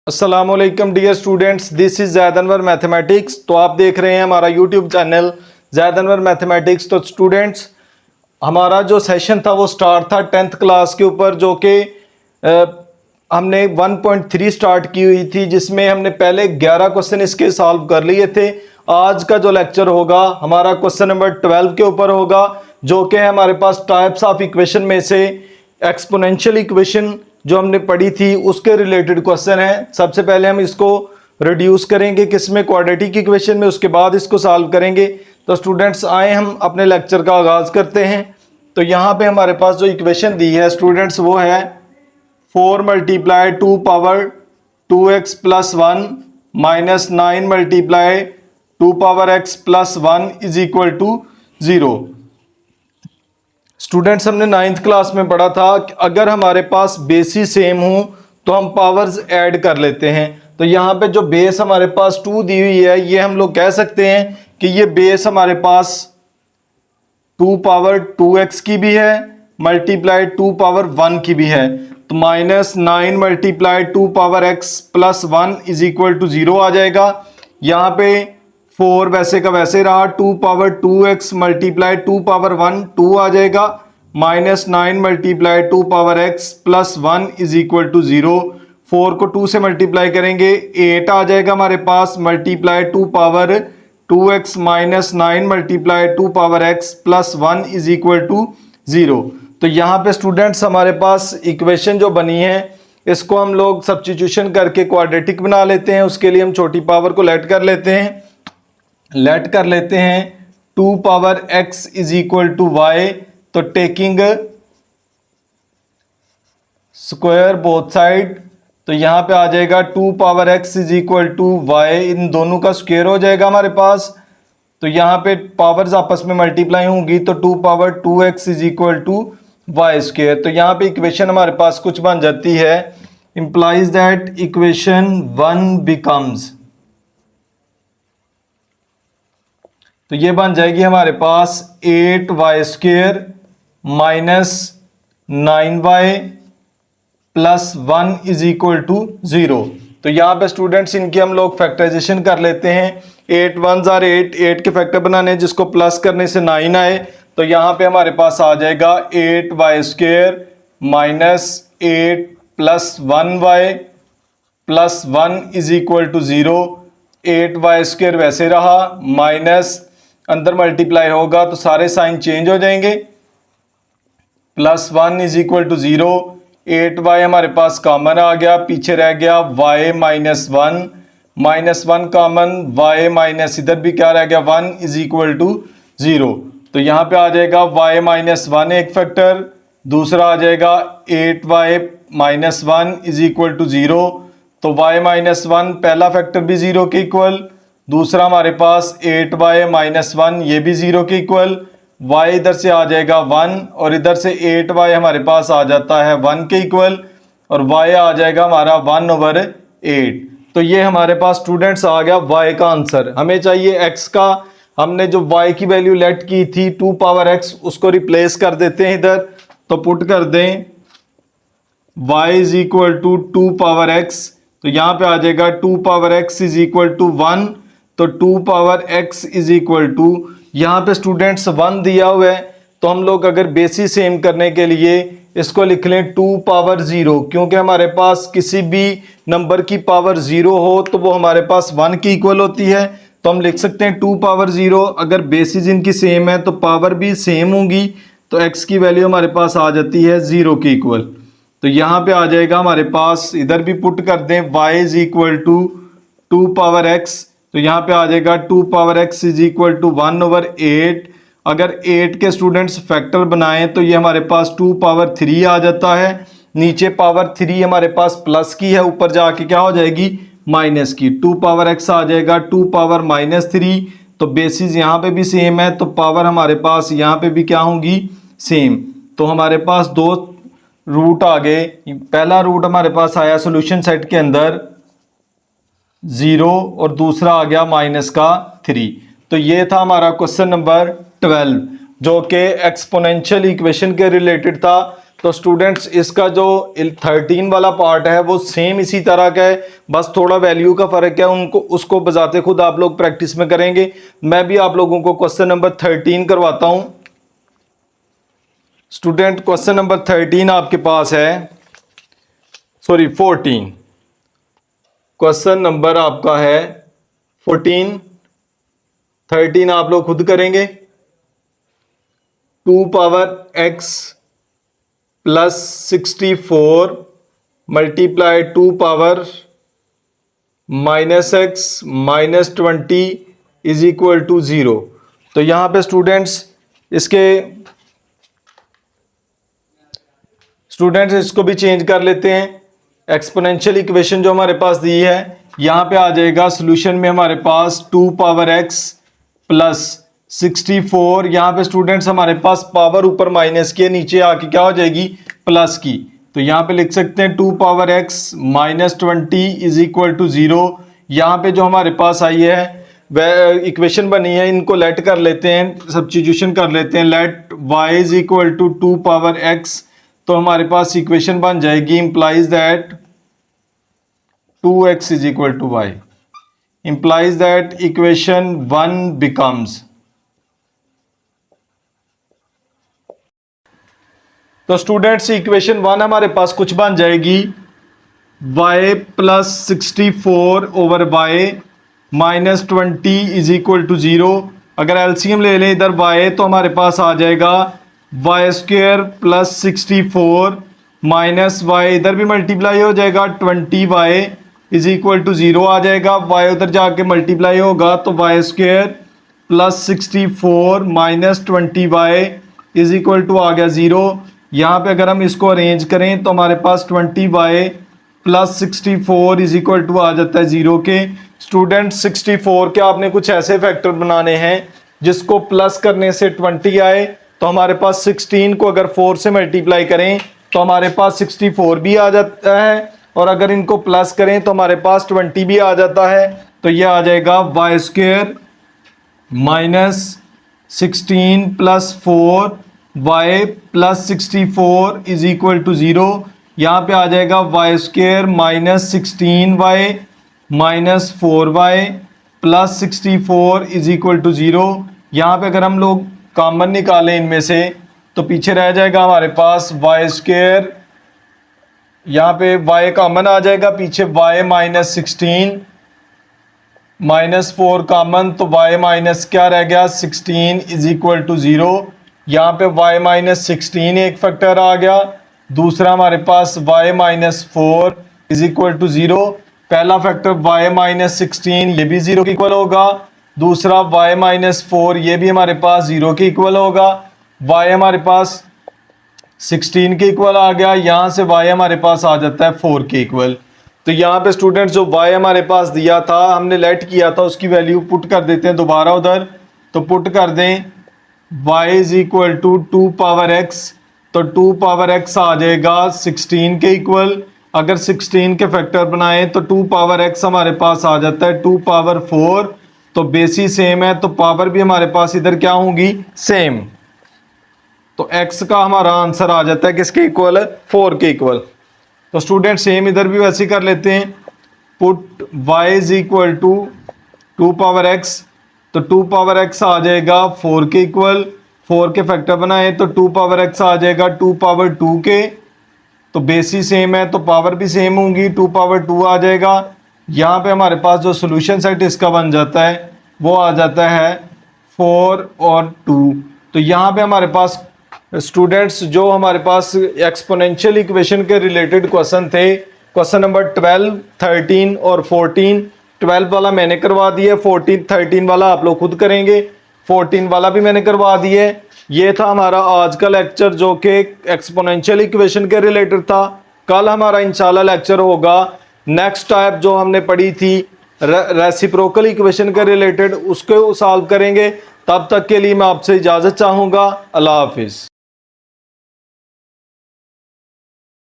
अस्सलामुअलैकुम dear students, this is Zaid Anwar Mathematics. तो आप देख रहे हैं हमारा YouTube channel Zaid Anwar Mathematics. तो स्टूडेंट्स, हमारा जो सेशन था वो स्टार्ट था 10th क्लास के ऊपर, जो कि हमने 1.3 स्टार्ट की हुई थी, जिसमें हमने पहले 11 क्वेश्चन इसके सॉल्व कर लिए थे। आज का जो लेक्चर होगा हमारा क्वेश्चन नंबर 12 के ऊपर होगा, जो कि हमारे पास टाइप्स ऑफ इक्वेशन में से एक्सपोनेंशियल इक्वेशन जो हमने पढ़ी थी उसके रिलेटेड क्वेश्चन है। सबसे पहले हम इसको रिड्यूस करेंगे किसमें, क्वाड्रेटिक इक्वेशन में, उसके बाद इसको सॉल्व करेंगे। तो स्टूडेंट्स आए हम अपने लेक्चर का आगाज करते हैं। तो यहाँ पे हमारे पास जो इक्वेशन दी है स्टूडेंट्स वो है 4 multiply 2 power 2x plus 1 minus 9 multiply 2 power x plus 1 is equal to 0। Students, हमने 9th क्लास में पढ़ा था कि अगर हमारे पास बेसिस सेम हो तो हम पावर्स ऐड कर लेते हैं। तो यहाँ पे जो बेस हमारे पास 2 दी हुई है, ये हम लोग कह सकते हैं कि ये बेस हमारे पास 2 पावर 2x की भी है मल्टीप्लाई 2 पावर 1 की भी है। तो minus 9 multiply 2 power x plus 1 is equal to 0 आ जाएगा। यहाँ पे 4 वैसे का वैसे रहा, 2 पावर 2x मल्टीप्लाई 2 पावर 1 2 आ जाएगा, minus 9 multiply 2 power x plus 1 is equal to 0। 4 को 2 से मल्टीप्लाई करेंगे 8 आ जाएगा हमारे पास, multiply 2 power 2x minus 9 multiply 2 power x plus 1 is equal to 0। तो यहाँ पे स्टूडेंट्स हमारे पास इक्वेशन जो बनी है इसको हम लोग सब्स्टिट्यूशन करके क्वाड्रेटिक बना लेते हैं। उसके लिए हम छोटी पावर को लेट कर लेते हैं 2 power x is equal to y। तो टेकिंग स्क्वायर बोथ साइड, तो यहां पे आ जाएगा 2 power x is equal to y, इन दोनों का स्क्वायर हो जाएगा हमारे पास। तो यहां पे पावर्स आपस में मल्टीप्लाई होंगी, तो 2 power 2x is equal to y square. तो यहां पे इक्वेशन हमारे पास कुछ बन जाती है, इंप्लाइज दैट इक्वेशन 1 बिकम्स, तो ये बन जाएगी हमारे पास 8y square minus 9y plus 1 is equal to 0। तो यहाँ पे स्टूडेंट्स इनकी हम लोग फैक्टराइजेशन कर लेते हैं। 8 1s are 8 के फैक्टर बनाने, जिसको प्लस करने से 9 आए, तो यहाँ पे हमारे पास आ जाएगा 8y square minus 8 plus 1y plus 1 is equal to 0। 8y square वैसे रहा, माइनस अंदर मल्टीप्लाई होगा तो सारे साइन चेंज हो जाएंगे, plus 1 is equal to 0। 8y हमारे पास कॉमन आ गया, पीछे रह गया y minus 1, minus 1 common, y minus इधर भी क्या रह गया 1 इज इक्वल टू 0। तो यहाँ पे आ जाएगा y माइनस 1 एक फैक्टर, दूसरा आ जाएगा 8y minus 1 is equal to 0। तो y माइनस 1 पहला फैक्टर भी 0 के इक्वल, दूसरा हमारे पास 8y माइनस 1 ये भी 0 के इक्वल, y इधर से आ जाएगा 1 और इधर से 8y हमारे पास आ जाता है 1 के इक्वल, और y आ जाएगा हमारा 1/8। तो ये हमारे पास स्टूडेंट्स आ गया y का आंसर। हमें चाहिए x का, हमने जो y की वैल्यू लेट की थी 2 पावर x, उसको रिप्लेस कर देते हैं इधर। तो पुट कर दें y is equal to 2 power x, तो यहाँ पे आ जाएगा 2 power x is equal to 1। तो 2 power x is equal to, यहाँ पे स्टूडेंट्स 1 दिया हुआ है, तो हम लोग अगर बेसिस सेम करने के लिए इसको लिख लें 2 पावर 0, क्योंकि हमारे पास किसी भी नंबर की पावर 0 हो तो वो हमारे पास 1 की इक्वल होती है। तो हम लिख सकते हैं 2 पावर 0, अगर बेसिस इनकी सेम है तो पावर भी सेम होंगी, तो x की वैल्यू हमारे पास आ जाती है 0 की इक्वल। तो यहाँ पे आ जाएगा हमारे पास, इधर भी पुट कर दें y is equal to 2 power x, तो यहाँ पे आ जाएगा 2 power x is equal to 1/8। अगर 8 के स्टूडेंट्स फैक्टर बनाएं तो ये हमारे पास 2 पावर 3 आ जाता है। नीचे पावर 3 हमारे पास प्लस की है, ऊपर जाके क्या हो जाएगी माइनस की। 2 पावर x आ जाएगा 2 पावर माइनस 3। तो बेसिस यहाँ पे भी सेम है, तो पावर हमारे पास यहाँ पे भी क्या होंगी सेम। तो हमारे पास दो रूट आ गए। पहला रूट हमारे पास आया सॉल्यूशन सेट के अंदर 0 और दूसरा आ गया माइनस का 3। तो ये था हमारा क्वेश्चन नंबर 12, जो कि एक्सपोनेंशियल इक्वेशन के रिलेटेड था। तो स्टूडेंट्स इसका जो 13 वाला पार्ट है वो सेम इसी तरह का है, बस थोड़ा वैल्यू का फर्क है, उनको उसको बजाते खुद आप लोग प्रैक्टिस में करेंगे। मैं भी आप लोगों को क्वेश्चन नंबर 13 करवाता हूं। स्टूडेंट क्वेश्चन नंबर 13 आपके पास है, सॉरी 14, क्वेश्चन नंबर आपका है 14, 13 आप लोग खुद करेंगे। 2 power x plus 64 multiply 2 power minus X minus 20 is equal to 0। तो यहां पे स्टूडेंट्स इसको भी चेंज कर लेते हैं। एक्सपोनेंशियल इक्वेशन जो हमारे पास दी है, यहां पे आ जाएगा सोल्यूशन में हमारे पास 2 पावर x प्लस 64, यहां पे स्टूडेंट्स हमारे पास पावर ऊपर माइनस की है, नीचे आके क्या हो जाएगी प्लस की। तो यहां पे लिख सकते हैं 2 power x minus 20 is equal to 0। यहां पे जो हमारे पास आई है वह इक्वेशन बनी है, इनको लेट कर लेते हैं, सब्स्टिट्यूशन कर लेते हैं। Let y is equal to 2 power x, तो हमारे पास इक्वेशन बन जाएगी implies that 2x is equal to y, implies that equation 1 becomes, तो स्टूडेंट्स इक्वेशन 1 हमारे पास कुछ बन जाएगी y plus 64 over y minus 20 is equal to 0। अगर एलसीएम ले लें इधर y, तो हमारे पास आ जाएगा y square plus 64 minus y, इधर भी मल्टीप्लाई हो जाएगा 20y इज इक्वल टू 0 आ जाएगा। y उधर जाके मल्टीप्लाई होगा तो Y square plus 64 minus 20y is equal to आ गया 0। यहाँ पे अगर हम इसको अरेंज करें तो हमारे पास 20y plus 64 is equal to आ जाता है 0 के। स्टूडेंट 64 के आपने कुछ ऐसे फैक्टर बनाने हैं जिसको प्लस करने से 20 आए, तो हमारे पास 16 को अगर 4 से मल्टीप्लाई करें तो हमारे पास 64 भी आ जाता है, और अगर इनको प्लस करें तो हमारे पास 20 भी आ जाता है। तो ये आ जाएगा y square minus 16 plus 4y plus 64 is equal to 0। यहाँ पे आ जाएगा y square minus 16y minus 4y plus 64 is equal to 0। यहाँ पे अगर हम लोग कॉमन निकालें इनमें से तो पीछे रह जाएगा हमारे पास वाई स्क्वेयर, यहाँ पे y कॉमन आ जाएगा, पीछे y माइनस 16 माइनस 4 कॉमन, तो y माइनस क्या रह गया 16 इज इक्वल टू 0। यहाँ पे y माइनस 16 एक फैक्टर आ गया, दूसरा हमारे पास y minus 4 is equal to 0। पहला फैक्टर y माइनस 16 ये भी 0 के इक्वल होगा, दूसरा y माइनस 4 ये भी हमारे पास 0 के इक्वल होगा। y हमारे पास 16 के इक्वल आ गया, यहाँ से y हमारे पास आ जाता है 4 के इक्वल। तो यहाँ पे स्टूडेंट्स जो y हमारे पास दिया था, हमने लेट किया था, उसकी वैल्यू पुट कर देते हैं दोबारा उधर। तो पुट कर दें y is equal to 2 power x, तो 2 पावर x आ जाएगा 16 के इक्वल। अगर 16 के फैक्टर बनाएं तो 2 पावर x हमारे पास आ जाता है 2 पावर 4, तो बेसी सेम है तो पावर भी हमारे पास इधर क्या होंगी सेम। तो x का हमारा आंसर आ जाता है किसके इक्वल, 4 के इक्वल। तो स्टूडेंट सेम इधर भी वैसे कर लेते हैं, put y is equal to 2 power x, तो 2 पावर x आ जाएगा 4 के इक्वल। 4 के फैक्टर बनाए तो 2 पावर x आ जाएगा 2 पावर 2 के, तो बेसी सेम है तो पावर भी सेम होंगी, 2 पावर 2 आ जाएगा। यहाँ पे हमारे पास जो सोल्यूशन सेट इसका बन जाता है वो आ जाता है 4 और 2। तो यहाँ पे हमारे पास स्टूडेंट्स जो हमारे पास एक्सपोनेंशियल इक्वेशन के रिलेटेड क्वेश्चन थे, क्वेश्चन नंबर 12, 13 और 14। 12 वाला मैंने करवा दिया, 13 वाला आप लोग खुद करेंगे, 14 वाला भी मैंने करवा दिया। ये था हमारा आज का लेक्चर जो कि एक्सपोनेंशियल इक्वेशन के रिलेटेड था। कल हमारा इंशाल्लाह लेक्चर होगा नेक्स्ट टाइप जो हमने पढ़ी थी रेसिप्रोकल इक्वेशन के रिलेटेड, उसको सॉल्व करेंगे। तब तक के लिए मैं आपसे इजाज़त चाहूँगा। अल्लाह हाफिज़।